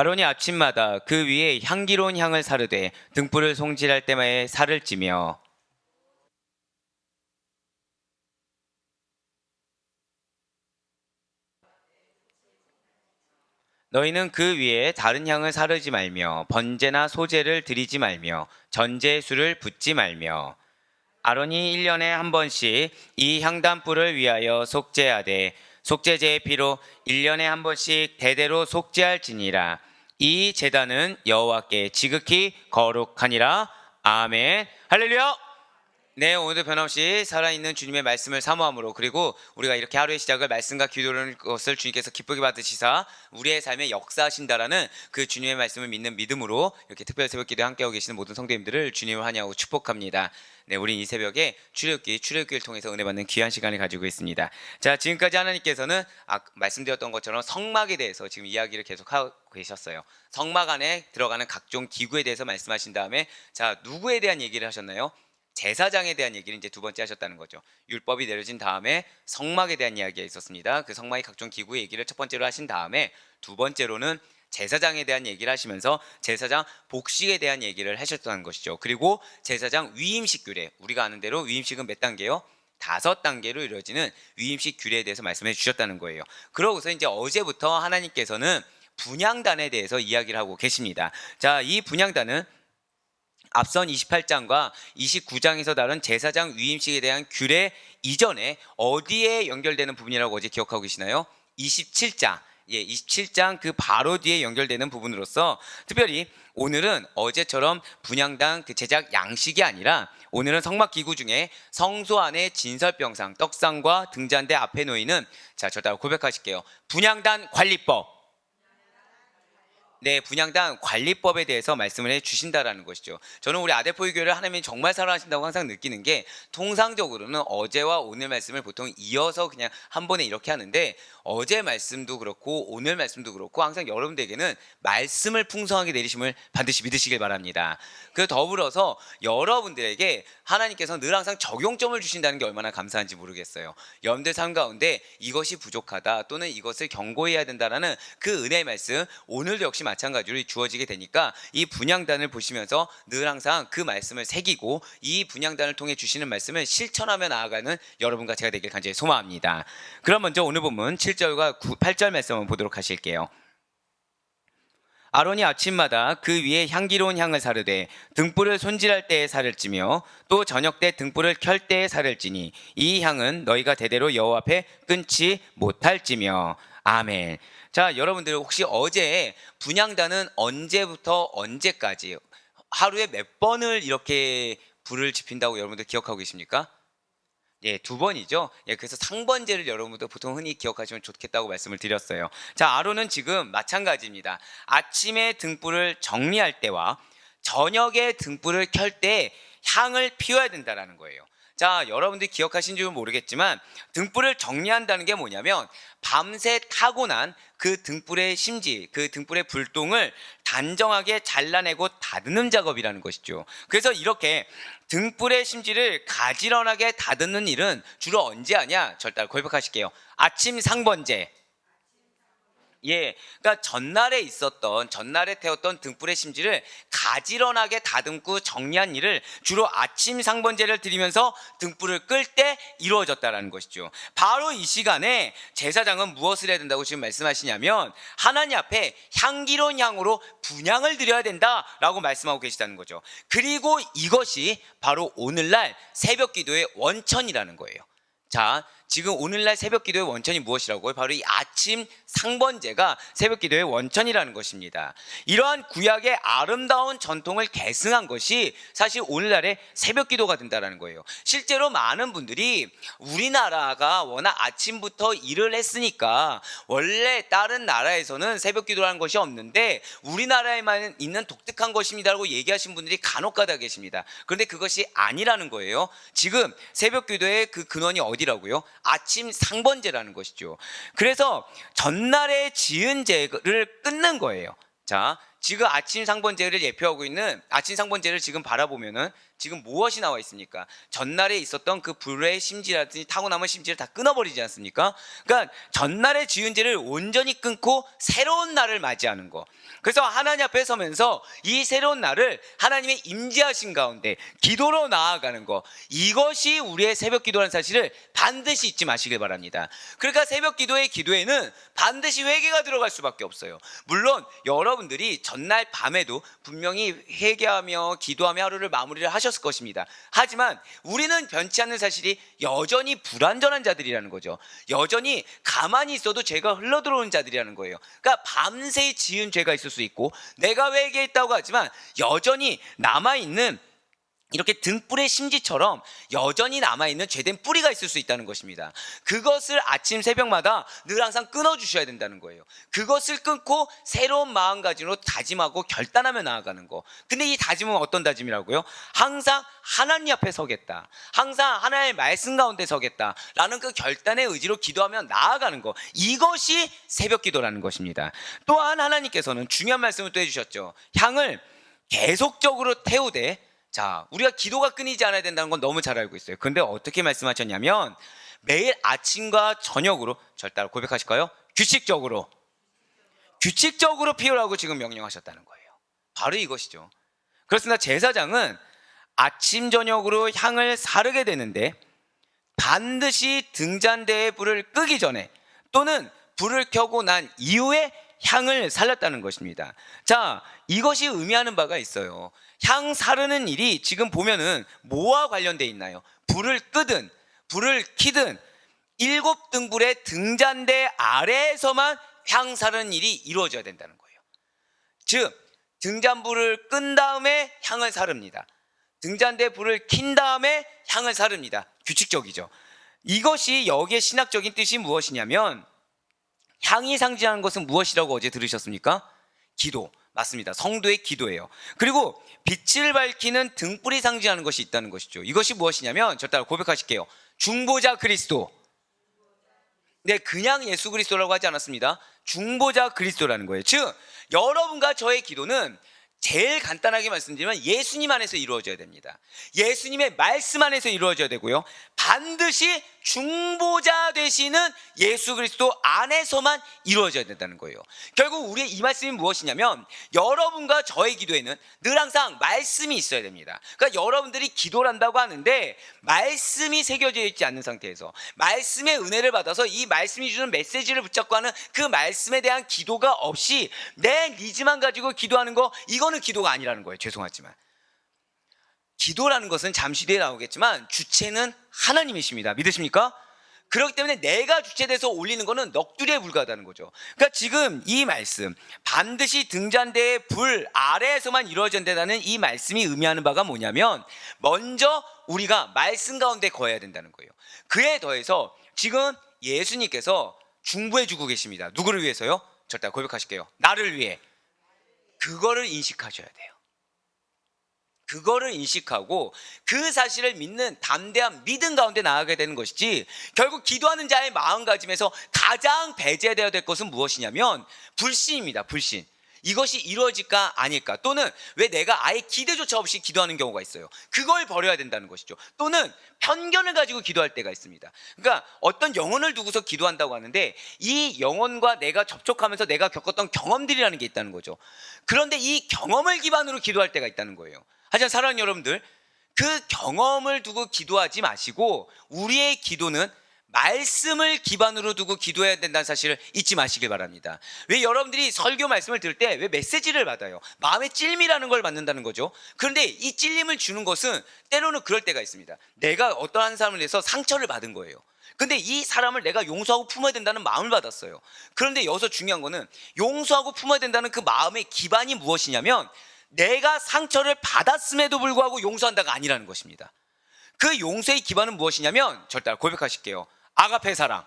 아론이 아침마다 그 위에 향기로운 향을 사르되 등불을 송질할 때마에 살을 찌며 너희는 그 위에 다른 향을 사르지 말며 번제나 소제를 드리지 말며 전제의 술을 붓지 말며 아론이 1년에 한 번씩 이 향단불을 위하여 속죄하되 속죄제의 피로 1년에 한 번씩 대대로 속죄할지니라. 이 제단은 여호와께 지극히 거룩하니라. 아멘. 할렐루야. 네, 오늘도 변함없이 살아있는 주님의 말씀을 사모함으로, 그리고 우리가 이렇게 하루의 시작을 말씀과 기도하는 것을 주님께서 기쁘게 받으시사 우리의 삶에 역사하신다라는 그 주님의 말씀을 믿는 믿음으로 이렇게 특별 새벽 기도에 함께하고 계시는 모든 성도님들을 주님을 환영하고 축복합니다. 네, 우린 이 새벽에 출애굽기를 통해서 은혜 받는 귀한 시간을 가지고 있습니다. 자, 지금까지 하나님께서는 말씀드렸던 것처럼 성막에 대해서 지금 이야기를 계속 하고 계셨어요. 성막 안에 들어가는 각종 기구에 대해서 말씀하신 다음에, 자, 누구에 대한 얘기를 하셨나요? 제사장에 대한 얘기를 이제 두 번째 하셨다는 거죠. 율법이 내려진 다음에 성막에 대한 이야기가 있었습니다. 그 성막의 각종 기구의 얘기를 첫 번째로 하신 다음에, 두 번째로는 제사장에 대한 얘기를 하시면서 제사장 복식에 대한 얘기를 하셨다는 것이죠. 그리고 제사장 위임식 규례, 우리가 아는 대로 위임식은 몇 단계요? 5단계로 이루어지는 위임식 규례에 대해서 말씀해 주셨다는 거예요. 그러고서 이제 어제부터 하나님께서는 분향단에 대해서 이야기를 하고 계십니다. 자, 이 분향단은 앞선 28장과 29장에서 다룬 제사장 위임식에 대한 규례 이전에 어디에 연결되는 부분이라고 어제 기억하고 계시나요? 27장. 27장 그 바로 뒤에 연결되는 부분으로서, 특별히 오늘은 어제처럼 분향단 그 제작 양식이 아니라 오늘은 성막 기구 중에 성소 안에 진설병상, 떡상과 등잔대 앞에 놓이는, 자, 저 따라 고백하실게요. 분향단 관리법. 네, 분향단 관리법에 대해서 말씀을 해주신다라는 것이죠. 저는 우리 아델포유 교회를 하나님이 정말 사랑하신다고 항상 느끼는 게, 통상적으로는 어제와 오늘 말씀을 보통 이어서 그냥 한 번에 이렇게 하는데, 어제 말씀도 그렇고 오늘 말씀도 그렇고 항상 여러분들에게는 말씀을 풍성하게 내리심을 반드시 믿으시길 바랍니다. 그 더불어서 여러분들에게 하나님께서 늘 항상 적용점을 주신다는 게 얼마나 감사한지 모르겠어요. 여러분들 삶 가운데 이것이 부족하다 또는 이것을 경고해야 된다라는 그 은혜의 말씀, 오늘도 역시 마찬가지로 주어지게 되니까 이 분향단을 보시면서 늘 항상 그 말씀을 새기고 이 분향단을 통해 주시는 말씀을 실천하며 나아가는 여러분과 제가 되길 간절히 소망합니다. 그럼 먼저 오늘 본문 7절과 8절 말씀 한번 보도록 하실게요. 아론이 아침마다 그 위에 향기로운 향을 사르되 등불을 손질할 때에 살을 찌며 또 저녁 때 등불을 켤 때에 살을 찌니 이 향은 너희가 대대로 여호와 앞에 끊지 못할지며. 아멘. 자, 여러분들 혹시 어제 분향단은 언제부터 언제까지 하루에 몇 번을 이렇게 불을 지핀다고 여러분들 기억하고 계십니까? 예, 2번이죠. 예, 그래서 상번제를 여러분도 보통 흔히 기억하시면 좋겠다고 말씀을 드렸어요. 자, 아론은 지금 마찬가지입니다. 아침에 등불을 정리할 때와 저녁에 등불을 켤 때 향을 피워야 된다는 거예요. 자, 여러분들이 기억하신지는 모르겠지만 등불을 정리한다는 게 뭐냐면, 밤새 타고난 그 등불의 심지, 그 등불의 불똥을 단정하게 잘라내고 다듬는 작업이라는 것이죠. 그래서 이렇게 등불의 심지를 가지런하게 다듬는 일은 주로 언제 하냐? 절대 고백하실게요. 아침 상번제. 예, 그러니까 전날에 태웠던 등불의 심지를 가지런하게 다듬고 정리한 일을 주로 아침 상번제를 드리면서 등불을 끌 때 이루어졌다라는 것이죠. 바로 이 시간에 제사장은 무엇을 해야 된다고 지금 말씀하시냐면, 하나님 앞에 향기로운 향으로 분향을 드려야 된다라고 말씀하고 계시다는 거죠. 그리고 이것이 바로 오늘날 새벽 기도의 원천이라는 거예요. 자, 지금 오늘날 새벽 기도의 원천이 무엇이라고요? 바로 이 아침 상번제가 새벽 기도의 원천이라는 것입니다. 이러한 구약의 아름다운 전통을 계승한 것이 사실 오늘날의 새벽 기도가 된다는 거예요. 실제로 많은 분들이 우리나라가 워낙 아침부터 일을 했으니까 원래 다른 나라에서는 새벽 기도라는 것이 없는데 우리나라에만 있는 독특한 것입니다라고 얘기하신 분들이 간혹가다 계십니다. 그런데 그것이 아니라는 거예요. 지금 새벽 기도의 그 근원이 어디라고요? 아침 상번제라는 것이죠. 그래서 전날에 지은 죄를 끊는 거예요. 자, 지금 아침 상번제를 예표하고 있는 아침 상번제를 지금 바라보면은 지금 무엇이 나와 있습니까? 전날에 있었던 그 불의 심지라든지 타고 남은 심지를 다 끊어버리지 않습니까? 그러니까 전날에 지은 죄를 온전히 끊고 새로운 날을 맞이하는 거. 그래서 하나님 앞에 서면서 이 새로운 날을 하나님의 임재하신 가운데 기도로 나아가는 거, 이것이 우리의 새벽 기도라는 사실을 반드시 잊지 마시길 바랍니다. 그러니까 새벽 기도의 기도에는 반드시 회개가 들어갈 수밖에 없어요. 물론 여러분들이 전날 밤에도 분명히 회개하며 기도하며 하루를 마무리를 하셨을 것입니다. 하지만 우리는 변치 않는 사실이 여전히 불완전한 자들이라는 거죠. 여전히 가만히 있어도 죄가 흘러들어오는 자들이라는 거예요. 그러니까 밤새 지은 죄가 있을 수 있고 내가 회개했다고 하지만 여전히 남아있는 이렇게 등불의 심지처럼 여전히 남아있는 죄된 뿌리가 있을 수 있다는 것입니다. 그것을 아침 새벽마다 늘 항상 끊어주셔야 된다는 거예요. 그것을 끊고 새로운 마음가짐으로 다짐하고 결단하며 나아가는 거. 근데 이 다짐은 어떤 다짐이라고요? 항상 하나님 앞에 서겠다, 항상 하나님의 말씀 가운데 서겠다 라는 그 결단의 의지로 기도하며 나아가는 거, 이것이 새벽 기도라는 것입니다. 또한 하나님께서는 중요한 말씀을 또 해주셨죠. 향을 계속적으로 태우되, 자, 우리가 기도가 끊이지 않아야 된다는 건 너무 잘 알고 있어요. 근데 어떻게 말씀하셨냐면 매일 아침과 저녁으로, 절 따라 고백하실까요? 규칙적으로 피우라고 지금 명령하셨다는 거예요. 바로 이것이죠. 그렇습니다. 제사장은 아침 저녁으로 향을 사르게 되는데 반드시 등잔대의 불을 끄기 전에 또는 불을 켜고 난 이후에 향을 살렸다는 것입니다. 자, 이것이 의미하는 바가 있어요. 향 사르는 일이 지금 보면은 뭐와 관련되어 있나요? 불을 끄든 불을 켜든 7등불의 등잔대 아래에서만 향 사르는 일이 이루어져야 된다는 거예요. 즉 등잔불을 끈 다음에 향을 사릅니다. 등잔대 불을 킨 다음에 향을 사릅니다. 규칙적이죠. 이것이 여기에 신학적인 뜻이 무엇이냐면, 향이 상징하는 것은 무엇이라고 어제 들으셨습니까? 기도. 맞습니다. 성도의 기도예요. 그리고 빛을 밝히는 등불이 상징하는 것이 있다는 것이죠. 이것이 무엇이냐면, 저 따라 고백하실게요. 중보자 그리스도. 네, 그냥 예수 그리스도라고 하지 않았습니다. 중보자 그리스도라는 거예요. 즉 여러분과 저의 기도는 제일 간단하게 말씀드리면 예수님 안에서 이루어져야 됩니다. 예수님의 말씀 안에서 이루어져야 되고요, 반드시 중보자 되시는 예수 그리스도 안에서만 이루어져야 된다는 거예요. 결국 우리의 이 말씀이 무엇이냐면, 여러분과 저의 기도에는 늘 항상 말씀이 있어야 됩니다. 그러니까 여러분들이 기도를 한다고 하는데 말씀이 새겨져 있지 않는 상태에서, 말씀의 은혜를 받아서 이 말씀이 주는 메시지를 붙잡고 하는 그 말씀에 대한 기도가 없이 내 니즈만 가지고 기도하는 거, 이거는 기도가 아니라는 거예요. 죄송하지만 기도라는 것은 잠시 뒤에 나오겠지만 주체는 하나님이십니다. 믿으십니까? 그렇기 때문에 내가 주체돼서 올리는 것은 넋두리에 불과하다는 거죠. 그러니까 지금 이 말씀, 반드시 등잔대의 불 아래에서만 이루어진다는 이 말씀이 의미하는 바가 뭐냐면, 먼저 우리가 말씀 가운데 거해야 된다는 거예요. 그에 더해서 지금 예수님께서 중보해주고 계십니다. 누구를 위해서요? 절대 고백하실게요. 나를 위해. 그거를 인식하셔야 돼요. 그거를 인식하고 그 사실을 믿는 담대한 믿음 가운데 나아가게 되는 것이지, 결국 기도하는 자의 마음가짐에서 가장 배제되어야 될 것은 무엇이냐면 불신입니다. 불신. 이것이 이루어질까 아닐까, 또는 왜 내가 아예 기대조차 없이 기도하는 경우가 있어요. 그걸 버려야 된다는 것이죠. 또는 편견을 가지고 기도할 때가 있습니다. 그러니까 어떤 영혼을 두고서 기도한다고 하는데 이 영혼과 내가 접촉하면서 내가 겪었던 경험들이라는 게 있다는 거죠. 그런데 이 경험을 기반으로 기도할 때가 있다는 거예요. 하지만 사랑하는 여러분들, 그 경험을 두고 기도하지 마시고 우리의 기도는 말씀을 기반으로 두고 기도해야 된다는 사실을 잊지 마시길 바랍니다. 왜 여러분들이 설교 말씀을 들을 때 왜 메시지를 받아요? 마음의 찔림이라는 걸 받는다는 거죠. 그런데 이 찔림을 주는 것은 때로는 그럴 때가 있습니다. 내가 어떠한 사람을 위해서 상처를 받은 거예요. 근데 이 사람을 내가 용서하고 품어야 된다는 마음을 받았어요. 그런데 여기서 중요한 거는 용서하고 품어야 된다는 그 마음의 기반이 무엇이냐면, 내가 상처를 받았음에도 불구하고 용서한다가 아니라는 것입니다. 그 용서의 기반은 무엇이냐면, 절대 고백하실게요. 아가페 사랑.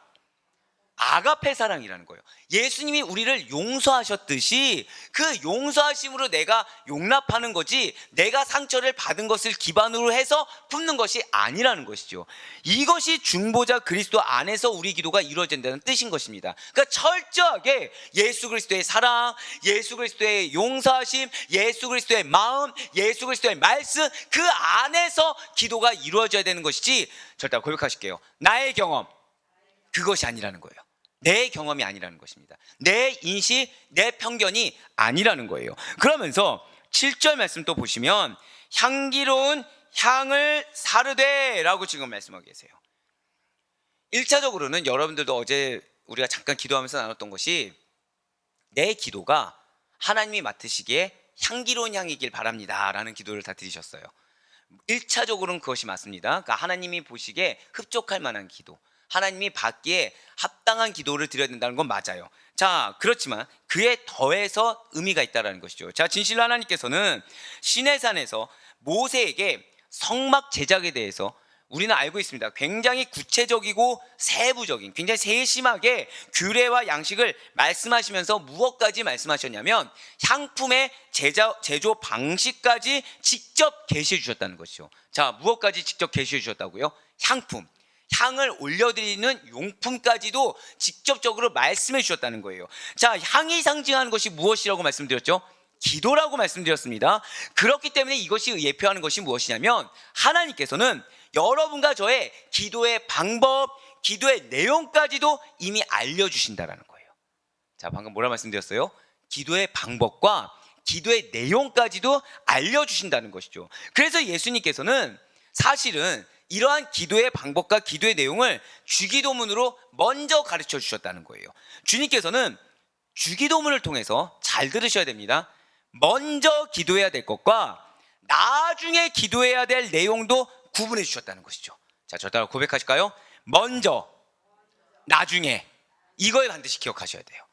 아가페 사랑이라는 거예요. 예수님이 우리를 용서하셨듯이 그 용서하심으로 내가 용납하는 거지, 내가 상처를 받은 것을 기반으로 해서 품는 것이 아니라는 것이죠. 이것이 중보자 그리스도 안에서 우리 기도가 이루어진다는 뜻인 것입니다. 그러니까 철저하게 예수 그리스도의 사랑, 예수 그리스도의 용서하심, 예수 그리스도의 마음, 예수 그리스도의 말씀, 그 안에서 기도가 이루어져야 되는 것이지, 절대 고백하실게요. 나의 경험, 그것이 아니라는 거예요. 내 경험이 아니라는 것입니다. 내 인식, 내 편견이 아니라는 거예요. 그러면서 7절 말씀 또 보시면 향기로운 향을 사르되 라고 지금 말씀하고 계세요. 1차적으로는 여러분들도 어제 우리가 잠깐 기도하면서 나눴던 것이, 내 기도가 하나님이 맡으시기에 향기로운 향이길 바랍니다 라는 기도를 다 드리셨어요. 1차적으로는 그것이 맞습니다. 그러니까 하나님이 보시기에 흡족할 만한 기도, 하나님이 받기에 합당한 기도를 드려야 된다는 건 맞아요. 자, 그렇지만 그에 더해서 의미가 있다는 것이죠. 자, 진실로 하나님께서는 시내산에서 모세에게 성막 제작에 대해서 우리는 알고 있습니다. 굉장히 구체적이고 세부적인, 굉장히 세심하게 규례와 양식을 말씀하시면서 무엇까지 말씀하셨냐면 향품의 제조 방식까지 직접 계시해 주셨다는 것이죠. 자, 무엇까지 직접 계시해 주셨다고요? 향품, 향을 올려드리는 용품까지도 직접적으로 말씀해 주셨다는 거예요. 자, 향이 상징하는 것이 무엇이라고 말씀드렸죠? 기도라고 말씀드렸습니다. 그렇기 때문에 이것이 예표하는 것이 무엇이냐면, 하나님께서는 여러분과 저의 기도의 방법, 기도의 내용까지도 이미 알려주신다라는 거예요. 자, 방금 뭐라 말씀드렸어요? 기도의 방법과 기도의 내용까지도 알려주신다는 것이죠. 그래서 예수님께서는 사실은 이러한 기도의 방법과 기도의 내용을 주기도문으로 먼저 가르쳐 주셨다는 거예요. 주님께서는 주기도문을 통해서, 잘 들으셔야 됩니다, 먼저 기도해야 될 것과 나중에 기도해야 될 내용도 구분해 주셨다는 것이죠. 자, 저 따라 고백하실까요? 먼저, 나중에, 이걸 반드시 기억하셔야 돼요.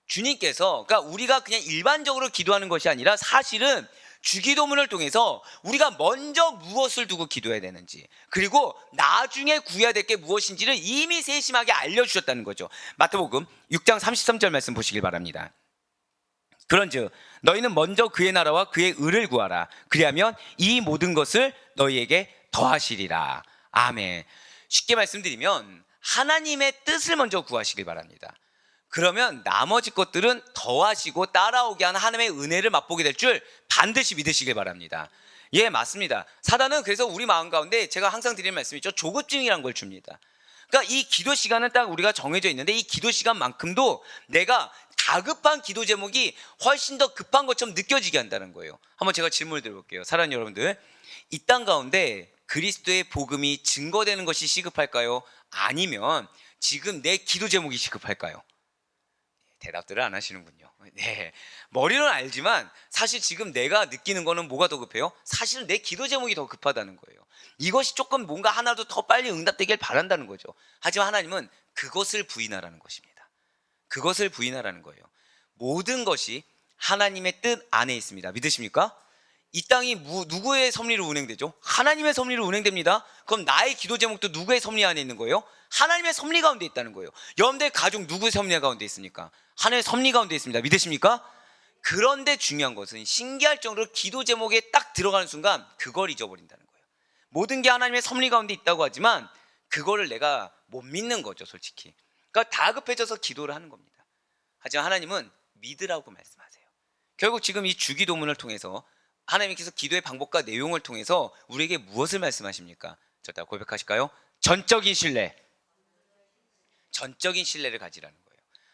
주님께서, 그러니까 우리가 그냥 일반적으로 기도하는 것이 아니라 사실은 주기도문을 통해서 우리가 먼저 무엇을 두고 기도해야 되는지, 그리고 나중에 구해야 될 게 무엇인지를 이미 세심하게 알려주셨다는 거죠. 마태복음 6장 33절 말씀 보시길 바랍니다. 그런즉 너희는 먼저 그의 나라와 그의 의를 구하라. 그리하면 이 모든 것을 너희에게 더하시리라. 아멘. 쉽게 말씀드리면 하나님의 뜻을 먼저 구하시길 바랍니다. 그러면 나머지 것들은 더하시고 따라오게 하는 하나님의 은혜를 맛보게 될 줄 반드시 믿으시길 바랍니다. 예, 맞습니다. 사단은 그래서 우리 마음 가운데 제가 항상 드리는 말씀이 있죠. 조급증이란 걸 줍니다. 그러니까 이 기도 시간은 딱 우리가 정해져 있는데, 이 기도 시간만큼도 내가 다급한 기도 제목이 훨씬 더 급한 것처럼 느껴지게 한다는 거예요. 한번 제가 질문을 드려볼게요. 사랑하는 여러분들, 이 땅 가운데 그리스도의 복음이 증거되는 것이 시급할까요? 아니면 지금 내 기도 제목이 시급할까요? 대답들을 안 하시는군요. 네, 머리로는 알지만 사실 지금 내가 느끼는 거는 뭐가 더 급해요? 사실은 내 기도 제목이 더 급하다는 거예요. 이것이 조금 뭔가 하나도 더 빨리 응답되길 바란다는 거죠. 하지만 하나님은 그것을 부인하라는 것입니다. 그것을 부인하라는 거예요. 모든 것이 하나님의 뜻 안에 있습니다. 믿으십니까? 이 땅이 누구의 섭리로 운행되죠? 하나님의 섭리로 운행됩니다. 그럼 나의 기도 제목도 누구의 섭리 안에 있는 거예요? 하나님의 섭리 가운데 있다는 거예요. 여러분들의 가족 누구의 섭리 가운데 있습니까? 하나님의 섭리 가운데 있습니다. 믿으십니까? 그런데 중요한 것은, 신기할 정도로 기도 제목에 딱 들어가는 순간 그걸 잊어버린다는 거예요. 모든 게 하나님의 섭리 가운데 있다고 하지만 그거를 내가 못 믿는 거죠, 솔직히. 그러니까 다급해져서 기도를 하는 겁니다. 하지만 하나님은 믿으라고 말씀하세요. 결국 지금 이 주기도문을 통해서 하나님께서 기도의 방법과 내용을 통해서 우리에게 무엇을 말씀하십니까? 저 따라 고백하실까요? 전적인 신뢰. 전적인 신뢰를 가지라는 거예요.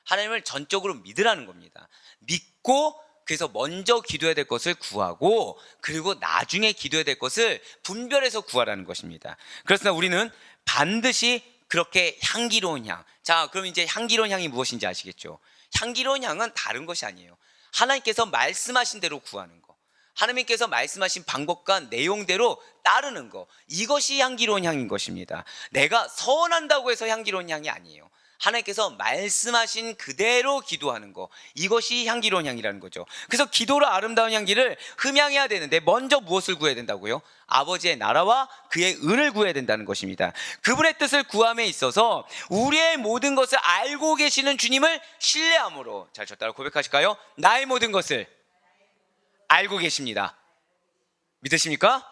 하나님을 전적으로 믿으라는 겁니다. 믿고, 그래서 먼저 기도해야 될 것을 구하고, 그리고 나중에 기도해야 될 것을 분별해서 구하라는 것입니다. 그렇습니다. 우리는 반드시 그렇게 향기로운 향. 자, 그럼 이제 향기로운 향이 무엇인지 아시겠죠? 향기로운 향은 다른 것이 아니에요. 하나님께서 말씀하신 대로 구하는 거, 하나님께서 말씀하신 방법과 내용대로 따르는 거, 이것이 향기로운 향인 것입니다. 내가 서원한다고 해서 향기로운 향이 아니에요. 하나님께서 말씀하신 그대로 기도하는 거, 이것이 향기로운 향이라는 거죠. 그래서 기도로 아름다운 향기를 흠양해야 되는데 먼저 무엇을 구해야 된다고요? 아버지의 나라와 그의 의를 구해야 된다는 것입니다. 그분의 뜻을 구함에 있어서 우리의 모든 것을 알고 계시는 주님을 신뢰함으로, 잘 저 따라 고백하실까요? 나의 모든 것을 알고 계십니다. 믿으십니까?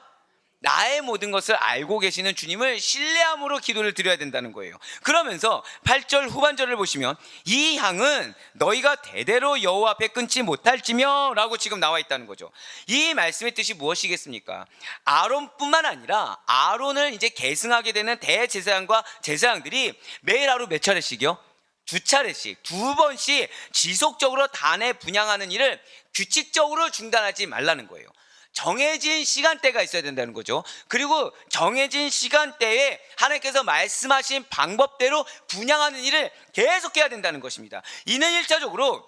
나의 모든 것을 알고 계시는 주님을 신뢰함으로 기도를 드려야 된다는 거예요. 그러면서 8절 후반절을 보시면 이 향은 너희가 대대로 여호와 앞에 끊지 못할지며 라고 지금 나와 있다는 거죠. 이 말씀의 뜻이 무엇이겠습니까? 아론뿐만 아니라 아론을 이제 계승하게 되는 대제사장과 제사장들이 매일 하루 몇 차례씩이요? 2차례씩, 2번씩 지속적으로 단에 분향하는 일을 규칙적으로 중단하지 말라는 거예요. 정해진 시간대가 있어야 된다는 거죠. 그리고 정해진 시간대에 하나님께서 말씀하신 방법대로 분향하는 일을 계속해야 된다는 것입니다. 이는 1차적으로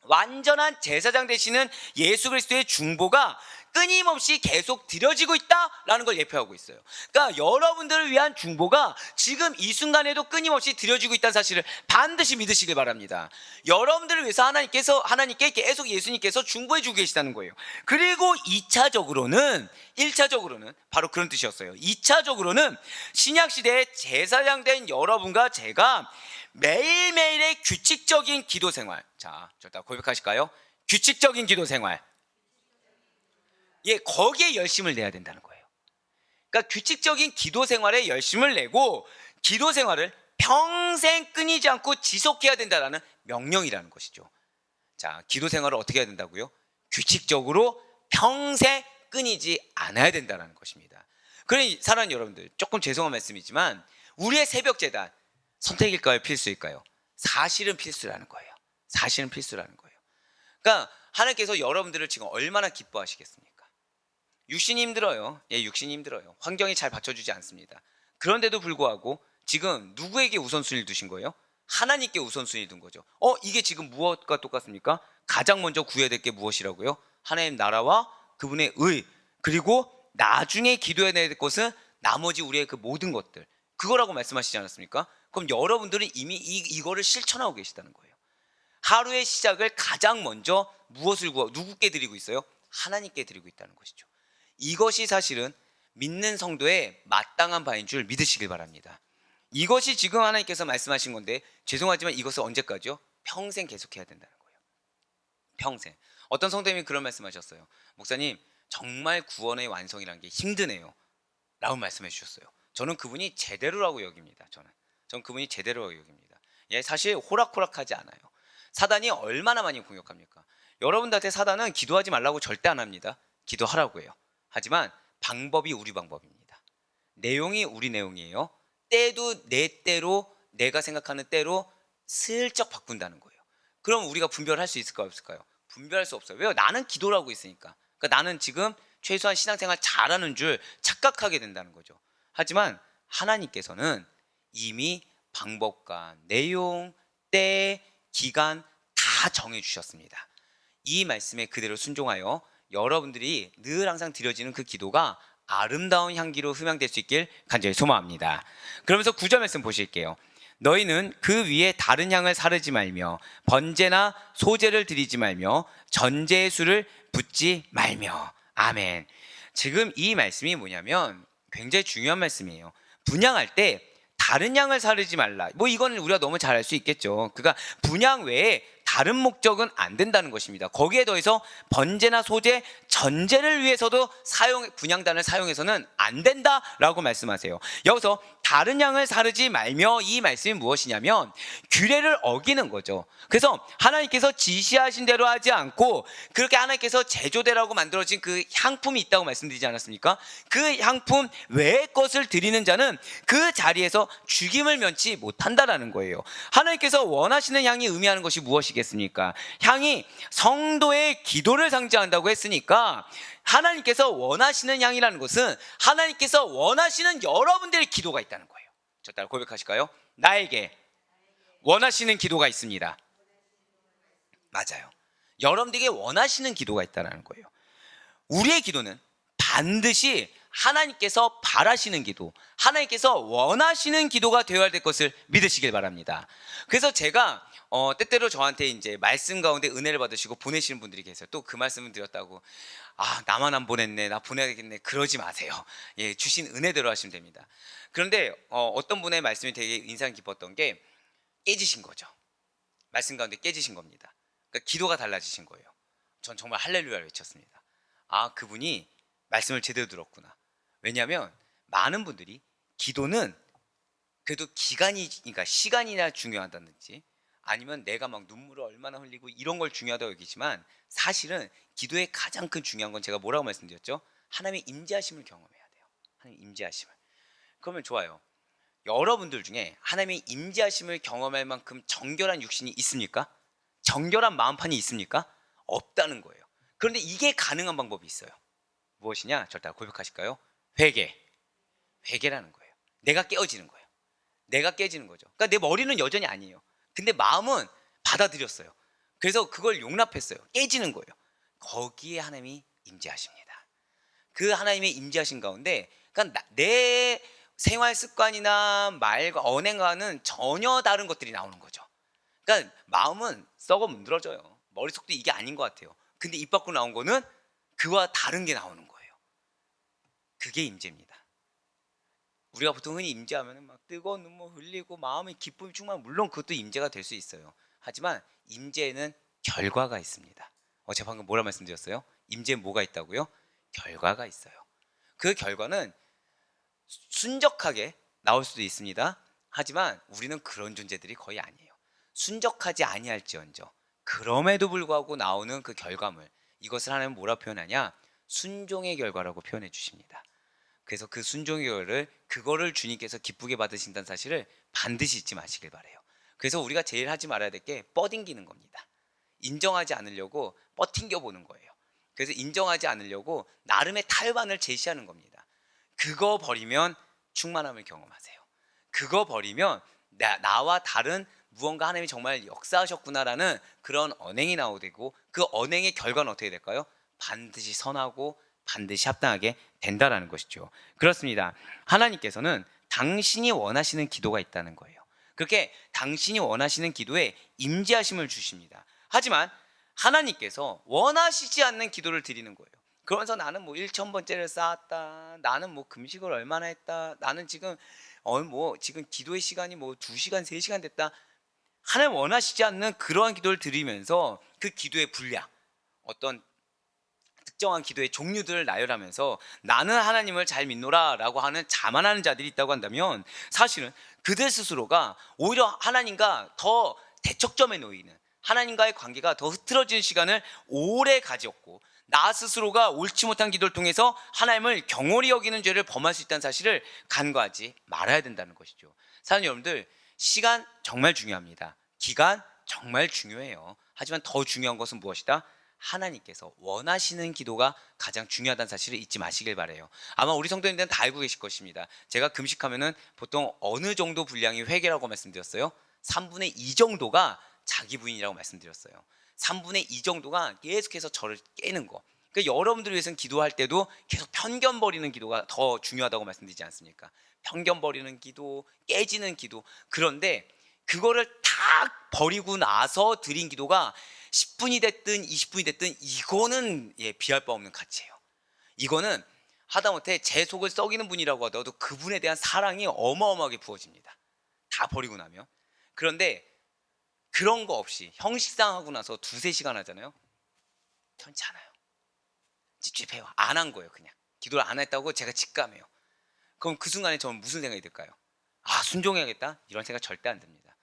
완전한 제사장 되시는 예수 그리스도의 중보가 끊임없이 계속 드려지고 있다라는 걸 예표하고 있어요. 그러니까 여러분들을 위한 중보가 지금 이 순간에도 끊임없이 드려지고 있다는 사실을 반드시 믿으시길 바랍니다. 여러분들을 위해서 하나님께 계속 예수님께서 중보해 주고 계시다는 거예요. 그리고 1차적으로는 바로 그런 뜻이었어요. 2차적으로는 신약시대에 제사장 된 여러분과 제가 매일매일의 규칙적인 기도 생활, 자, 저다 고백하실까요? 규칙적인 기도 생활, 거기에 열심을 내야 된다는 거예요. 그러니까 규칙적인 기도 생활에 열심을 내고 기도 생활을 평생 끊이지 않고 지속해야 된다는 명령이라는 것이죠. 자, 기도 생활을 어떻게 해야 된다고요? 규칙적으로 평생 끊이지 않아야 된다는 것입니다. 그러니 사랑하는 여러분들, 조금 죄송한 말씀이지만 우리의 새벽 제단 선택일까요? 필수일까요? 사실은 필수라는 거예요. 사실은 필수라는 거예요. 그러니까 하나님께서 여러분들을 지금 얼마나 기뻐하시겠습니까? 육신이 힘들어요. 육신이 힘들어요. 환경이 잘 받쳐주지 않습니다. 그런데도 불구하고 지금 누구에게 우선순위를 두신 거예요? 하나님께 우선순위를 둔 거죠. 이게 지금 무엇과 똑같습니까? 가장 먼저 구해야 될 게 무엇이라고요? 하나님 나라와 그분의 의, 그리고 나중에 기도해야 될 것은 나머지 우리의 그 모든 것들, 그거라고 말씀하시지 않았습니까? 그럼 여러분들은 이미 이거를 실천하고 계시다는 거예요. 하루의 시작을 가장 먼저 무엇을 누구께 드리고 있어요? 하나님께 드리고 있다는 것이죠. 이것이 사실은 믿는 성도의 마땅한 바인 줄 믿으시길 바랍니다. 이것이 지금 하나님께서 말씀하신 건데, 죄송하지만 이것을 언제까지요? 평생 계속해야 된다는 거예요. 평생. 어떤 성도님이 그런 말씀하셨어요. 목사님, 정말 구원의 완성이라는 게 힘드네요 라고 말씀해 주셨어요. 저는 그분이 제대로라고 여깁니다. 저는 그분이 제대로라고 여깁니다. 사실 호락호락하지 않아요. 사단이 얼마나 많이 공격합니까? 여러분들한테 사단은 기도하지 말라고 절대 안 합니다. 기도하라고 해요. 하지만 방법이 우리 방법입니다. 내용이 우리 내용이에요. 때도 내 때로, 내가 생각하는 때로 슬쩍 바꾼다는 거예요. 그럼 우리가 분별할 수 있을까요? 없을까요? 분별할 수 없어요. 왜요? 나는 기도를 하고 있으니까. 그러니까 나는 지금 최소한 신앙생활 잘하는 줄 착각하게 된다는 거죠. 하지만 하나님께서는 이미 방법과 내용, 때, 기간 다 정해주셨습니다. 이 말씀에 그대로 순종하여 여러분들이 늘 항상 드려지는 그 기도가 아름다운 향기로 흠양될 수 있길 간절히 소망합니다. 그러면서 9절 말씀 보실게요. 너희는 그 위에 다른 향을 사르지 말며 번제나 소제를 드리지 말며 전제의 수를 붓지 말며. 아멘. 지금 이 말씀이 뭐냐면 굉장히 중요한 말씀이에요. 분향할 때 다른 향을 사르지 말라. 이거는 우리가 너무 잘 알 수 있겠죠. 그러니까 분향 외에 다른 목적은 안 된다는 것입니다. 거기에 더해서 번제나 소제, 전제를 위해서도 분향단을 사용해서는 안 된다라고 말씀하세요. 여기서 다른 양을 사르지 말며, 이 말씀이 무엇이냐면 규례를 어기는 거죠. 그래서 하나님께서 지시하신 대로 하지 않고 그렇게 하나님께서 제조대라고 만들어진 그 향품이 있다고 말씀드리지 않았습니까? 그 향품 외의 것을 드리는 자는 그 자리에서 죽임을 면치 못한다라는 거예요. 하나님께서 원하시는 향이 의미하는 것이 무엇이겠습니까? 향이 성도의 기도를 상징한다고 했으니까 하나님께서 원하시는 향이라는 것은 하나님께서 원하시는 여러분들의 기도가 있다는 거예요. 저 따라 고백하실까요? 나에게 원하시는 기도가 있습니다. 맞아요. 여러분들에게 원하시는 기도가 있다는 거예요. 우리의 기도는 반드시 하나님께서 바라시는 기도, 하나님께서 원하시는 기도가 되어야 될 것을 믿으시길 바랍니다. 그래서 제가 때때로 저한테 이제 말씀 가운데 은혜를 받으시고 보내시는 분들이 계세요. 또 그 말씀을 드렸다고 나만 안 보냈네, 나 보내야겠네, 그러지 마세요. 예, 주신 은혜대로 하시면 됩니다. 그런데 어떤 분의 말씀이 되게 인상 깊었던 게 깨지신 거죠. 말씀 가운데 깨지신 겁니다. 그러니까 기도가 달라지신 거예요. 전 정말 할렐루야를 외쳤습니다. 그분이 말씀을 제대로 들었구나. 왜냐하면 많은 분들이 기도는 그래도 그러니까 시간이나 중요하다든지 아니면 내가 막 눈물을 얼마나 흘리고 이런 걸 중요하다고 여기지만, 사실은 기도의 가장 큰 중요한 건 제가 뭐라고 말씀드렸죠? 하나님의 임재하심을 경험해야 돼요. 하나님의 임재하심을. 그러면 좋아요. 여러분들 중에 하나님의 임재하심을 경험할 만큼 정결한 육신이 있습니까? 정결한 마음판이 있습니까? 없다는 거예요. 그런데 이게 가능한 방법이 있어요. 무엇이냐? 저를 다 고백하실까요? 회개라는 거예요. 내가 깨어지는 거예요. 내가 깨지는 거죠. 그러니까 내 머리는 여전히 아니에요. 근데 마음은 받아들였어요. 그래서 그걸 용납했어요. 깨지는 거예요. 거기에 하나님이 임재하십니다. 그 하나님의 임재하신 가운데, 그러니까 내 생활 습관이나 말과 언행과는 전혀 다른 것들이 나오는 거죠. 그러니까 마음은 썩어 문드러져요. 머릿속도 이게 아닌 것 같아요. 근데 입 밖으로 나온 거는 그와 다른 게 나오는 거예요. 그게 임재입니다. 우리가 보통 흔히 임재하면 막 뜨거운 눈물 흘리고 마음의 기쁨이 충만하면 물론 그것도 임재가 될 수 있어요. 하지만 임재에는 결과가 있습니다. 제가 방금 뭐라 말씀드렸어요? 임재에 뭐가 있다고요? 결과가 있어요. 그 결과는 순적하게 나올 수도 있습니다. 하지만 우리는 그런 존재들이 거의 아니에요. 순적하지 아니할지언정 그럼에도 불구하고 나오는 그 결과물, 이것을 하나님은 뭐라 표현하냐? 순종의 결과라고 표현해 주십니다. 그래서 그 순종의 결과를, 그거를 주님께서 기쁘게 받으신다는 사실을 반드시 잊지 마시길 바래요. 그래서 우리가 제일 하지 말아야 될 게 뻗ing기는 겁니다. 인정하지 않으려고 뻗팅겨 보는 거예요. 그래서 인정하지 않으려고 나름의 탈반을 제시하는 겁니다. 그거 버리면 충만함을 경험하세요. 그거 버리면 나와 다른 무언가 하나님이 정말 역사하셨구나라는 그런 언행이 나오고, 그 언행의 결과는 어떻게 될까요? 반드시 선하고 반드시 합당하게 된다라는 것이죠. 그렇습니다. 하나님께서는 당신이 원하시는 기도가 있다는 거예요. 그렇게 당신이 원하시는 기도에 임재하심을 주십니다. 하지만 하나님께서 원하시지 않는 기도를 드리는 거예요. 그러면서 나는 뭐 1,000번째를 쌓았다, 나는 뭐 금식을 얼마나 했다, 나는 지금 지금 기도의 시간이 뭐 2시간 3시간 됐다. 하나님 원하시지 않는 그러한 기도를 드리면서 그 기도의 분량, 어떤 특정한 기도의 종류들을 나열하면서 나는 하나님을 잘 믿노라 라고 하는 자만하는 자들이 있다고 한다면, 사실은 그들 스스로가 오히려 하나님과 더 대척점에 놓이는, 하나님과의 관계가 더 흐트러지는 시간을 오래 가졌고, 나 스스로가 옳지 못한 기도를 통해서 하나님을 경홀히 여기는 죄를 범할 수 있다는 사실을 간과하지 말아야 된다는 것이죠. 사랑하는 여러분들, 시간 정말 중요합니다. 기간 정말 중요해요. 하지만 더 중요한 것은 무엇이다? 하나님께서 원하시는 기도가 가장 중요하다는 사실을 잊지 마시길 바래요. 아마 우리 성도님들은 다 알고 계실 것입니다. 제가 금식하면은 보통 어느 정도 분량이 회개라고 말씀드렸어요? 3분의 2 정도가 자기 부인이라고 말씀드렸어요. 3분의 2 정도가 계속해서 저를 깨는 거. 그러니까 여러분들 위해서는 기도할 때도 계속 편견 버리는 기도가 더 중요하다고 말씀드리지 않습니까? 편견 버리는 기도, 깨지는 기도. 그런데 그거를 다 버리고 나서 드린 기도가 10분이 됐든 20분이 됐든 이거는 비할 바 없는 가치예요. 이거는 하다못해 제 속을 썩이는 분이라고 하더라도 그분에 대한 사랑이 어마어마하게 부어집니다. 다 버리고 나면. 그런데 그런 거 없이 형식상 하고 나서 2-3시간 하잖아요. 괜찮아요. 찝찝해요. 안 한 거예요. 그냥 기도를 안 했다고 제가 직감해요. 그럼 그 순간에 저는 무슨 생각이 들까요? 순종해야겠다? 이런 생각 절대 안 듭니다.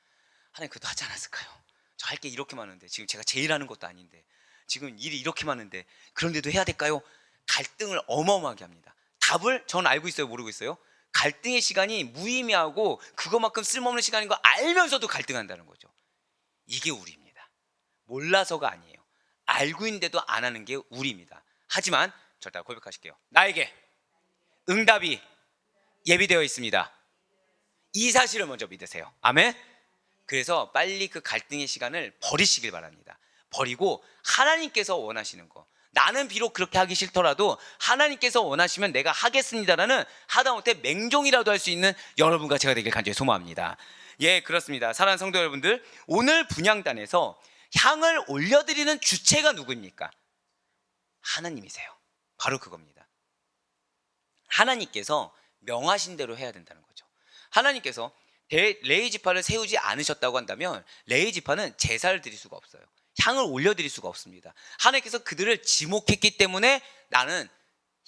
하나님 그것도 하지 않았을까요? 저 할 게 이렇게 많은데, 지금 제가 제일 하는 것도 아닌데, 지금 일이 이렇게 많은데 그런데도 해야 될까요? 갈등을 어마어마하게 합니다. 답을 전 알고 있어요? 모르고 있어요? 갈등의 시간이 무의미하고 그거만큼 쓸모없는 시간인 거 알면서도 갈등한다는 거죠. 이게 우리입니다. 몰라서가 아니에요. 알고 있는데도 안 하는 게 우리입니다. 하지만 절대 고백하실게요. 나에게 응답이 예비되어 있습니다. 이 사실을 먼저 믿으세요. 아멘. 그래서 빨리 그 갈등의 시간을 버리시길 바랍니다. 버리고 하나님께서 원하시는 거, 나는 비록 그렇게 하기 싫더라도 하나님께서 원하시면 내가 하겠습니다라는 하다못해 맹종이라도 할 수 있는 여러분과 제가 되길 간절히 소망합니다. 예, 그렇습니다. 사랑하는 성도 여러분들, 오늘 분향단에서 향을 올려드리는 주체가 누구입니까? 하나님이세요. 바로 그겁니다. 하나님께서 명하신 대로 해야 된다는 거죠. 하나님께서 레위 지파를 세우지 않으셨다고 한다면 레위 지파는 제사를 드릴 수가 없어요. 향을 올려드릴 수가 없습니다. 하나님께서 그들을 지목했기 때문에 나는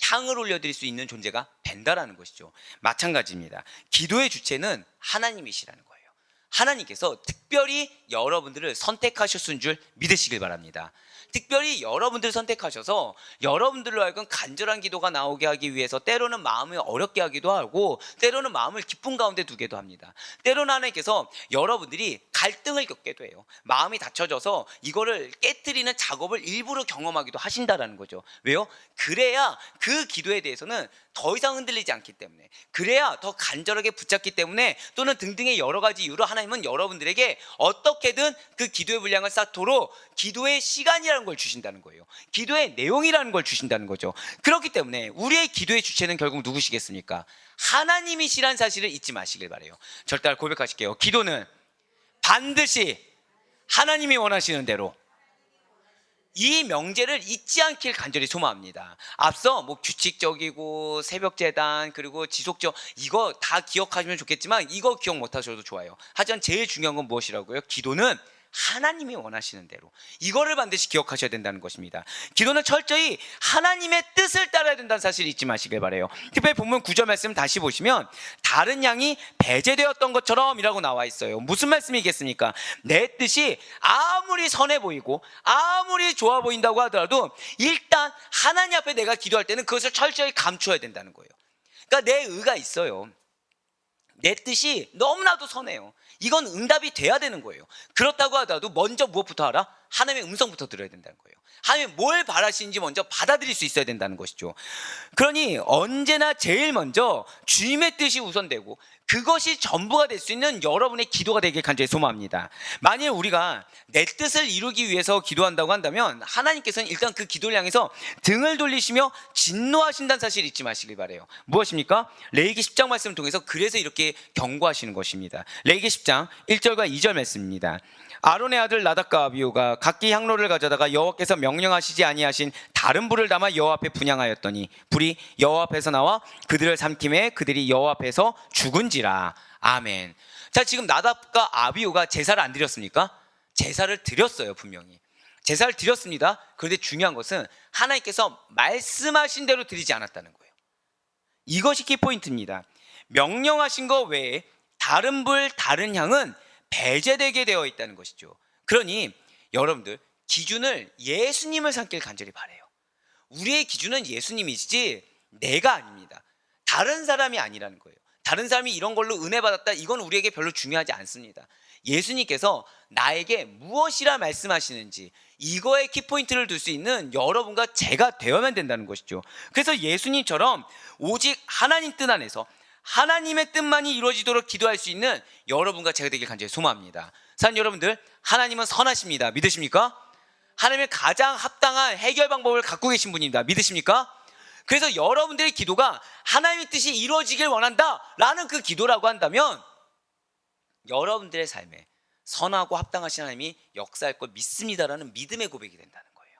향을 올려드릴 수 있는 존재가 된다라는 것이죠. 마찬가지입니다. 기도의 주체는 하나님이시라는 거예요. 하나님께서 특별히 여러분들을 선택하셨은 줄 믿으시길 바랍니다. 특별히 여러분들을 선택하셔서 여러분들로 하여금 간절한 기도가 나오게 하기 위해서 때로는 마음을 어렵게 하기도 하고 때로는 마음을 기쁨 가운데 두기도 합니다. 때로는 하나님께서 여러분들이 갈등을 겪게도 해요. 마음이 닫혀져서 이거를 깨트리는 작업을 일부러 경험하기도 하신다라는 거죠. 왜요? 그래야 그 기도에 대해서는 더 이상 흔들리지 않기 때문에, 그래야 더 간절하게 붙잡기 때문에, 또는 등등의 여러 가지 이유로 하나님은 여러분들에게 어떻게든 그 기도의 분량을 쌓도록 기도의 시간이라는 걸 주신다는 거예요. 기도의 내용이라는 걸 주신다는 거죠. 그렇기 때문에 우리의 기도의 주체는 결국 누구시겠습니까? 하나님이시란 사실을 잊지 마시길 바라요. 절대 고백하실게요. 기도는 반드시 하나님이 원하시는 대로, 이 명제를 잊지 않길 간절히 소망합니다. 앞서 뭐 규칙적이고 새벽재단 그리고 지속적, 이거 다 기억하시면 좋겠지만 이거 기억 못하셔도 좋아요. 하지만 제일 중요한 건 무엇이라고요? 기도는 하나님이 원하시는 대로, 이거를 반드시 기억하셔야 된다는 것입니다. 기도는 철저히 하나님의 뜻을 따라야 된다는 사실을 잊지 마시길 바라요. 특별히 본문 9절 말씀 다시 보시면 다른 양이 배제되었던 것처럼 이라고 나와 있어요. 무슨 말씀이겠습니까? 내 뜻이 아무리 선해 보이고 아무리 좋아 보인다고 하더라도 일단 하나님 앞에 내가 기도할 때는 그것을 철저히 감춰야 된다는 거예요. 그러니까 내 의가 있어요. 내 뜻이 너무나도 선해요. 이건 응답이 돼야 되는 거예요. 그렇다고 하더라도 먼저 무엇부터 알아? 하나님의 음성부터 들어야 된다는 거예요. 하나님이 뭘 바라시는지 먼저 받아들일 수 있어야 된다는 것이죠. 그러니 언제나 제일 먼저 주님의 뜻이 우선되고 그것이 전부가 될 수 있는 여러분의 기도가 되길 간절히 소망합니다. 만일 우리가 내 뜻을 이루기 위해서 기도한다고 한다면 하나님께서는 일단 그 기도를 향해서 등을 돌리시며 진노하신다는 사실을 잊지 마시길 바라요. 무엇입니까? 레위기 10장 말씀을 통해서 그래서 이렇게 경고하시는 것입니다. 레위기 10장 1절과 2절 말씀입니다. 아론의 아들 나답과 아비후가 각기 향로를 가져다가 여호와께서 명령하시지 아니하신 다른 불을 담아 여호와 앞에 분향하였더니 불이 여호와 앞에서 나와 그들을 삼킴에 그들이 여호와 앞에서 죽은지라. 아멘. 자, 지금 나답과 아비후가 제사를 안 드렸습니까? 제사를 드렸어요. 분명히 제사를 드렸습니다. 그런데 중요한 것은 하나님께서 말씀하신 대로 드리지 않았다는 거예요. 이것이 키포인트입니다. 명령하신 것 외에 다른 불, 다른 향은 배제되게 되어 있다는 것이죠. 그러니 여러분들 기준을 예수님을 삼길 간절히 바라요. 우리의 기준은 예수님이시지 내가 아닙니다. 다른 사람이 아니라는 거예요. 다른 사람이 이런 걸로 은혜 받았다, 이건 우리에게 별로 중요하지 않습니다. 예수님께서 나에게 무엇이라 말씀하시는지 이거에 키포인트를 둘 수 있는 여러분과 제가 되어야만 된다는 것이죠. 그래서 예수님처럼 오직 하나님 뜻 안에서 하나님의 뜻만이 이루어지도록 기도할 수 있는 여러분과 제가 되길 간절히 소망합니다. 사랑하는 여러분들, 하나님은 선하십니다. 믿으십니까? 하나님의 가장 합당한 해결 방법을 갖고 계신 분입니다. 믿으십니까? 그래서 여러분들의 기도가 하나님의 뜻이 이루어지길 원한다 라는 그 기도라고 한다면 여러분들의 삶에 선하고 합당하신 하나님이 역사할 걸 믿습니다라는 믿음의 고백이 된다는 거예요.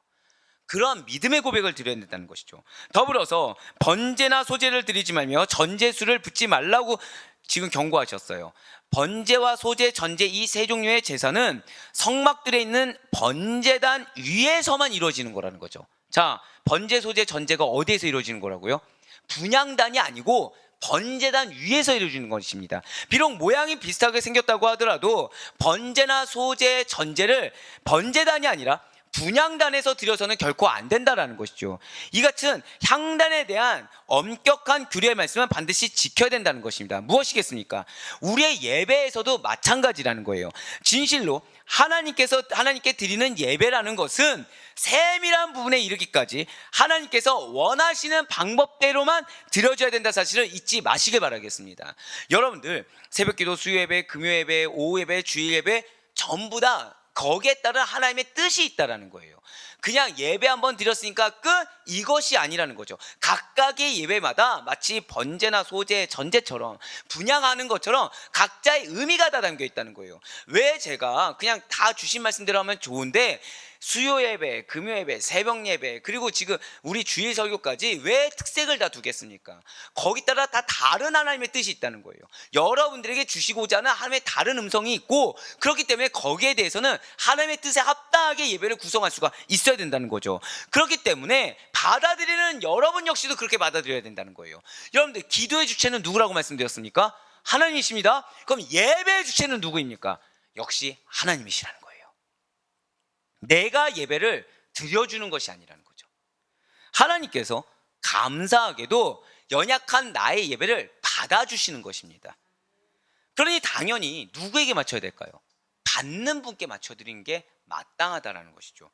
그러한 믿음의 고백을 드려야 된다는 것이죠. 더불어서 번제나 소제를 드리지 말며 전제수를 붓지 말라고 지금 경고하셨어요. 번제와 소제, 전제 이 세 종류의 제사는 성막들에 있는 번제단 위에서만 이루어지는 거라는 거죠. 자, 번제, 소제, 전제가 어디에서 이루어지는 거라고요? 분향단이 아니고 번제단 위에서 이루어지는 것입니다. 비록 모양이 비슷하게 생겼다고 하더라도 번제나 소제, 전제를 번제단이 아니라 분향단에서 드려서는 결코 안 된다라는 것이죠. 이 같은 향단에 대한 엄격한 규례의 말씀은 반드시 지켜야 된다는 것입니다. 무엇이겠습니까? 우리의 예배에서도 마찬가지라는 거예요. 진실로 하나님께 드리는 예배라는 것은 세밀한 부분에 이르기까지 하나님께서 원하시는 방법대로만 드려줘야 된다 사실을 잊지 마시길 바라겠습니다. 여러분들 새벽기도, 수요예배, 금요예배, 오후예배, 주일예배 전부 다 거기에 따른 하나님의 뜻이 있다라는 거예요. 그냥 예배 한번 드렸으니까 끝, 이것이 아니라는 거죠. 각각의 예배마다 마치 번제나 소제, 전제처럼 분양하는 것처럼 각자의 의미가 다 담겨 있다는 거예요. 왜 제가 그냥 다 주신 말씀대로 하면 좋은데 수요 예배, 금요 예배, 새벽 예배, 그리고 지금 우리 주일 설교까지 왜 특색을 다 두겠습니까? 거기 따라 다 다른 하나님의 뜻이 있다는 거예요. 여러분들에게 주시고자 하는 하나님의 다른 음성이 있고, 그렇기 때문에 거기에 대해서는 하나님의 뜻에 합당하게 예배를 구성할 수가 있어야 된다는 거죠. 그렇기 때문에 받아들이는 여러분 역시도 그렇게 받아들여야 된다는 거예요. 여러분들, 기도의 주체는 누구라고 말씀드렸습니까? 하나님이십니다. 그럼 예배의 주체는 누구입니까? 역시 하나님이시라는 거예요. 내가 예배를 드려주는 것이 아니라는 거죠. 하나님께서 감사하게도 연약한 나의 예배를 받아주시는 것입니다. 그러니 당연히 누구에게 맞춰야 될까요? 받는 분께 맞춰드리는 게 마땅하다는 것이죠.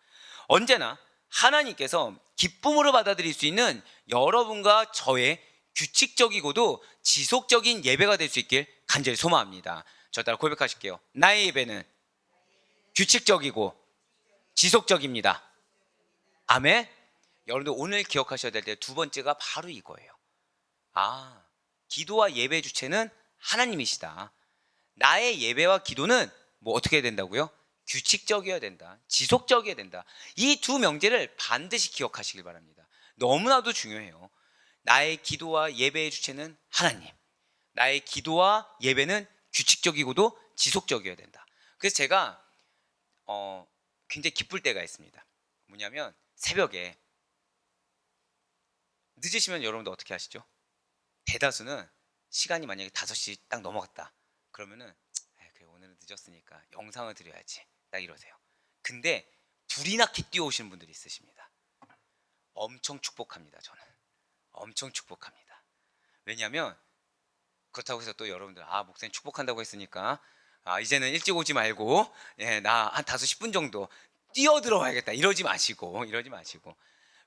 언제나 하나님께서 기쁨으로 받아들일 수 있는 여러분과 저의 규칙적이고도 지속적인 예배가 될 수 있길 간절히 소망합니다. 저 따라 고백하실게요. 나의 예배는 규칙적이고 지속적입니다. 아멘. 여러분들, 오늘 기억하셔야 될 때 두 번째가 바로 이거예요. 기도와 예배의 주체는 하나님이시다. 나의 예배와 기도는 어떻게 해야 된다고요? 규칙적이어야 된다. 지속적이어야 된다. 이 두 명제를 반드시 기억하시길 바랍니다. 너무나도 중요해요. 나의 기도와 예배의 주체는 하나님. 나의 기도와 예배는 규칙적이고도 지속적이어야 된다. 그래서 제가 굉장히 기쁠 때가 있습니다. 뭐냐면 새벽에 늦으시면 여러분들 어떻게 하시죠? 대다수는 시간이 만약에 5시 딱 넘어갔다 그러면은 그래, 오늘은 늦었으니까 영상을 드려야지 딱 이러세요. 근데 불이 나게 뛰어오시는 분들이 있으십니다. 엄청 축복합니다. 저는 엄청 축복합니다. 왜냐하면 그렇다고 해서 또 여러분들 목사님 축복한다고 했으니까 이제는 일찍 오지 말고 나 한 5시 10분 정도 뛰어들어와야겠다 이러지 마시고.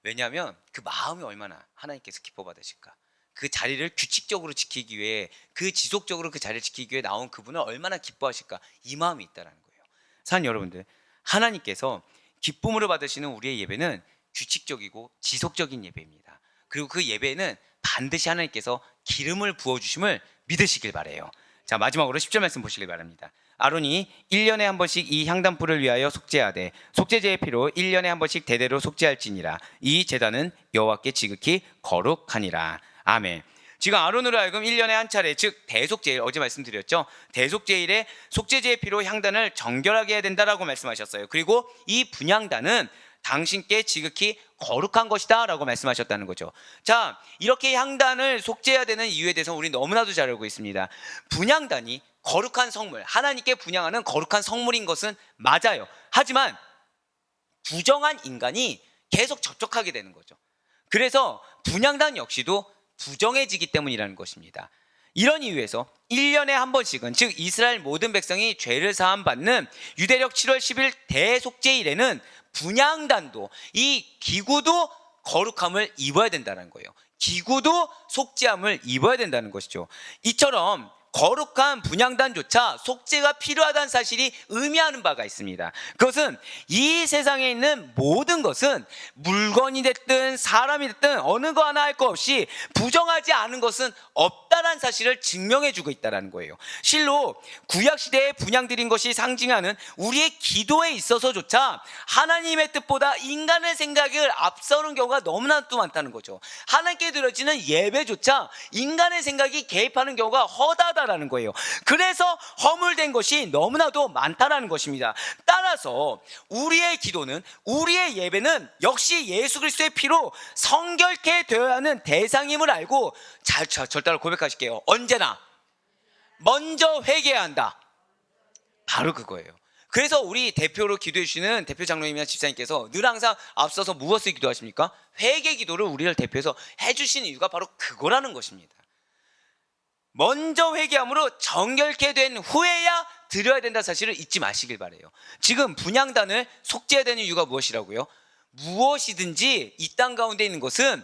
왜냐하면 그 마음이 얼마나 하나님께서 기뻐 받으실까. 그 자리를 규칙적으로 지키기 위해, 그 지속적으로 그 자리를 지키기 위해 나온 그분을 얼마나 기뻐하실까, 이 마음이 있다는 거예요. 사랑하는 여러분들, 하나님께서 기쁨으로 받으시는 우리의 예배는 규칙적이고 지속적인 예배입니다. 그리고 그 예배는 반드시 하나님께서 기름을 부어주심을 믿으시길 바라요. 자, 마지막으로 10절 말씀 보시길 바랍니다. 아론이 1년에 한 번씩 이 향단불을 위하여 속죄하되 속죄제의 피로 1년에 한 번씩 대대로 속죄할지니라. 이 제단은 여호와께 지극히 거룩하니라. 아멘. 지금 아론으로 하여금 1년에 한 차례, 즉 대속제일, 어제 말씀드렸죠. 대속제일에 속죄제의 피로 향단을 정결하게 해야 된다라고 말씀하셨어요. 그리고 이 분향단은 당신께 지극히 거룩한 것이다 라고 말씀하셨다는 거죠. 자, 이렇게 향단을 속죄해야 되는 이유에 대해서 우리 너무나도 잘 알고 있습니다. 분향단이 거룩한 성물, 하나님께 분향하는 거룩한 성물인 것은 맞아요. 하지만 부정한 인간이 계속 접촉하게 되는 거죠. 그래서 분향단 역시도 부정해지기 때문이라는 것입니다. 이런 이유에서 1년에 한 번씩은, 즉 이스라엘 모든 백성이 죄를 사함받는 유대력 7월 10일 대속죄일에는 분향단도, 이 기구도 거룩함을 입어야 된다는 거예요. 기구도 속죄함을 입어야 된다는 것이죠. 이처럼 거룩한 분향단조차 속죄가 필요하다는 사실이 의미하는 바가 있습니다. 그것은 이 세상에 있는 모든 것은 물건이 됐든 사람이 됐든 어느 거 하나 할 거 없이 부정하지 않은 것은 없다라는 사실을 증명해주고 있다는 거예요. 실로 구약시대에 분향드린 것이 상징하는 우리의 기도에 있어서조차 하나님의 뜻보다 인간의 생각을 앞서는 경우가 너무나도 많다는 거죠. 하나님께 드려지는 예배조차 인간의 생각이 개입하는 경우가 허다하다 라는 거예요. 그래서 허물된 것이 너무나도 많다라는 것입니다. 따라서 우리의 기도는, 우리의 예배는 역시 예수 그리스도의 피로 성결케 되어야 하는 대상임을 알고 절 따라 고백하실게요. 언제나 먼저 회개해야 한다. 바로 그거예요. 그래서 우리 대표로 기도해 주시는 대표 장로님이나 집사님께서 늘 항상 앞서서 무엇을 기도하십니까? 회개 기도를 우리를 대표해서 해주시는 이유가 바로 그거라는 것입니다. 먼저 회개함으로 정결케 된 후에야 드려야 된다는 사실을 잊지 마시길 바라요. 지금 분향단을 속죄해야 되는 이유가 무엇이라고요? 무엇이든지 이 땅 가운데 있는 것은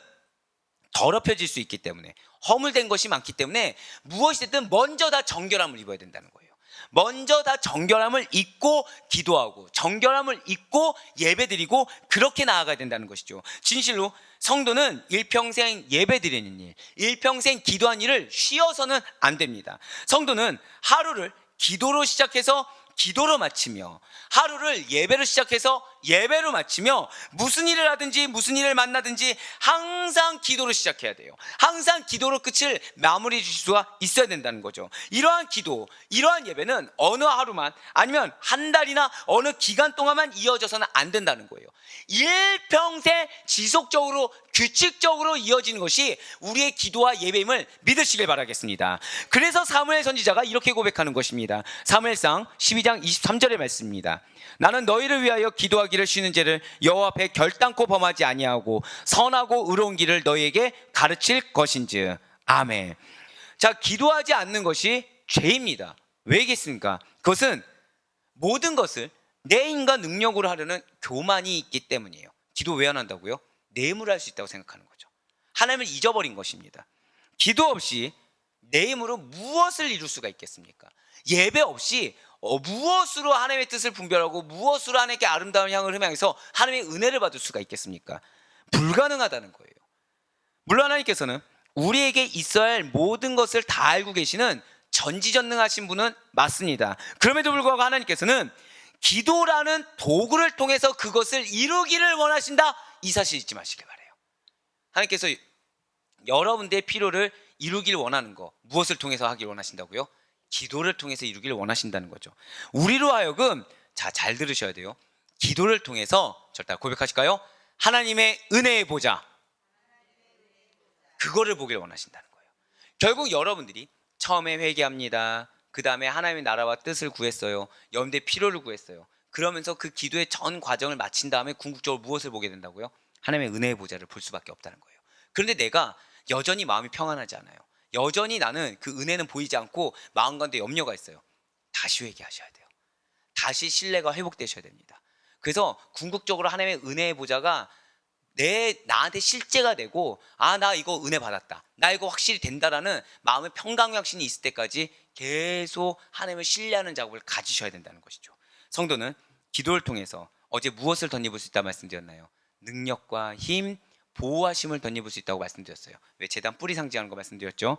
더럽혀질 수 있기 때문에, 허물된 것이 많기 때문에 무엇이든 먼저 다 정결함을 입어야 된다는 거예요. 먼저 다 정결함을 잊고 기도하고 정결함을 잊고 예배드리고 그렇게 나아가야 된다는 것이죠. 진실로 성도는 일평생 예배드리는 일, 일평생 기도한 일을 쉬어서는 안 됩니다. 성도는 하루를 기도로 시작해서 기도로 마치며 하루를 예배로 시작해서 예배로 마치며 무슨 일을 하든지 무슨 일을 만나든지 항상 기도로 시작해야 돼요. 항상 기도로 끝을 마무리 줄 수가 있어야 된다는 거죠. 이러한 기도, 이러한 예배는 어느 하루만 아니면 한 달이나 어느 기간 동안만 이어져서는 안 된다는 거예요. 일평생 지속적으로 규칙적으로 이어지는 것이 우리의 기도와 예배임을 믿으시길 바라겠습니다. 그래서 사무엘 선지자가 이렇게 고백하는 것입니다. 사무엘상 12장 23절의 말씀입니다. 나는 너희를 위하여 기도하기를 쉬는 죄를 여호와 앞에 결단코 범하지 아니하고 선하고 의로운 길을 너희에게 가르칠 것인즉. 아멘. 자, 기도하지 않는 것이 죄입니다. 왜겠습니까? 그것은 모든 것을 내 인간 능력으로 하려는 교만이 있기 때문이에요. 기도 왜 안 한다고요? 내 힘으로 할 수 있다고 생각하는 거죠. 하나님을 잊어버린 것입니다. 기도 없이 내 힘으로 무엇을 이룰 수가 있겠습니까? 예배 없이 무엇으로 하나님의 뜻을 분별하고 무엇으로 하나님께 아름다운 향을 흠양해서 하나님의 은혜를 받을 수가 있겠습니까? 불가능하다는 거예요. 물론 하나님께서는 우리에게 있어야 할 모든 것을 다 알고 계시는 전지전능하신 분은 맞습니다. 그럼에도 불구하고 하나님께서는 기도라는 도구를 통해서 그것을 이루기를 원하신다, 이 사실 잊지 마시길 바라요. 하나님께서 여러분들의 필요를 이루길 원하는 거 무엇을 통해서 하길 원하신다고요? 기도를 통해서 이루기를 원하신다는 거죠. 우리로 하여금, 자, 잘 들으셔야 돼요. 기도를 통해서 절대 고백하실까요? 하나님의 은혜의 보좌, 그거를 보길 원하신다는 거예요. 결국 여러분들이 처음에 회개합니다. 그 다음에 하나님의 나라와 뜻을 구했어요. 여러분들의 필요를 구했어요. 그러면서 그 기도의 전 과정을 마친 다음에 궁극적으로 무엇을 보게 된다고요? 하나님의 은혜의 보좌를 볼 수밖에 없다는 거예요. 그런데 내가 여전히 마음이 평안하지 않아요. 여전히 나는 그 은혜는 보이지 않고 마음 가운데 염려가 있어요. 다시 회개하셔야 돼요. 다시 신뢰가 회복되셔야 됩니다. 그래서 궁극적으로 하나님의 은혜의 보좌가 나한테 실제가 되고, 아, 나 이거 은혜 받았다, 나 이거 확실히 된다라는 마음의 평강확신이 있을 때까지 계속 하나님을 신뢰하는 작업을 가지셔야 된다는 것이죠. 성도는 기도를 통해서 어제 무엇을 덧입을 수 있다 말씀드렸나요? 능력과 힘, 보호하심을 덧입을 수 있다고 말씀드렸어요. 왜? 제단 뿌리 상징하는 거 말씀드렸죠.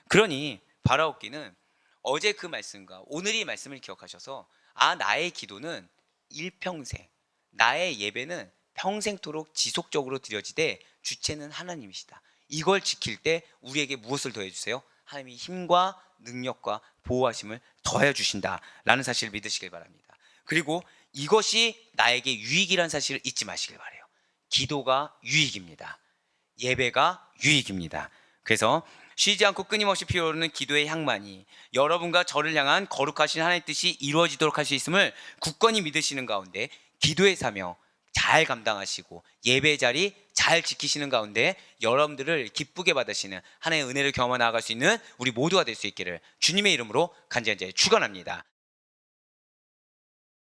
그러니 바라옵기는 어제 그 말씀과 오늘 이 말씀을 기억하셔서, 아, 나의 기도는 일평생, 나의 예배는 평생토록 지속적으로 드려지되 주체는 하나님이시다. 이걸 지킬 때 우리에게 무엇을 더해 주세요? 하나님이 힘과 능력과 보호하심을 더해 주신다라는 사실을 믿으시길 바랍니다. 그리고 이것이 나에게 유익이라는 사실을 잊지 마시길 바라요. 기도가 유익입니다. 예배가 유익입니다. 그래서 쉬지 않고 끊임없이 피어오르는 기도의 향만이 여러분과 저를 향한 거룩하신 하나님의 뜻이 이루어지도록 할 수 있음을 굳건히 믿으시는 가운데 기도의 사명 잘 감당하시고 예배의 자리 잘 지키시는 가운데 여러분들을 기쁘게 받으시는 하나님의 은혜를 경험해 나아갈 수 있는 우리 모두가 될 수 있기를 주님의 이름으로 간절히 축원합니다.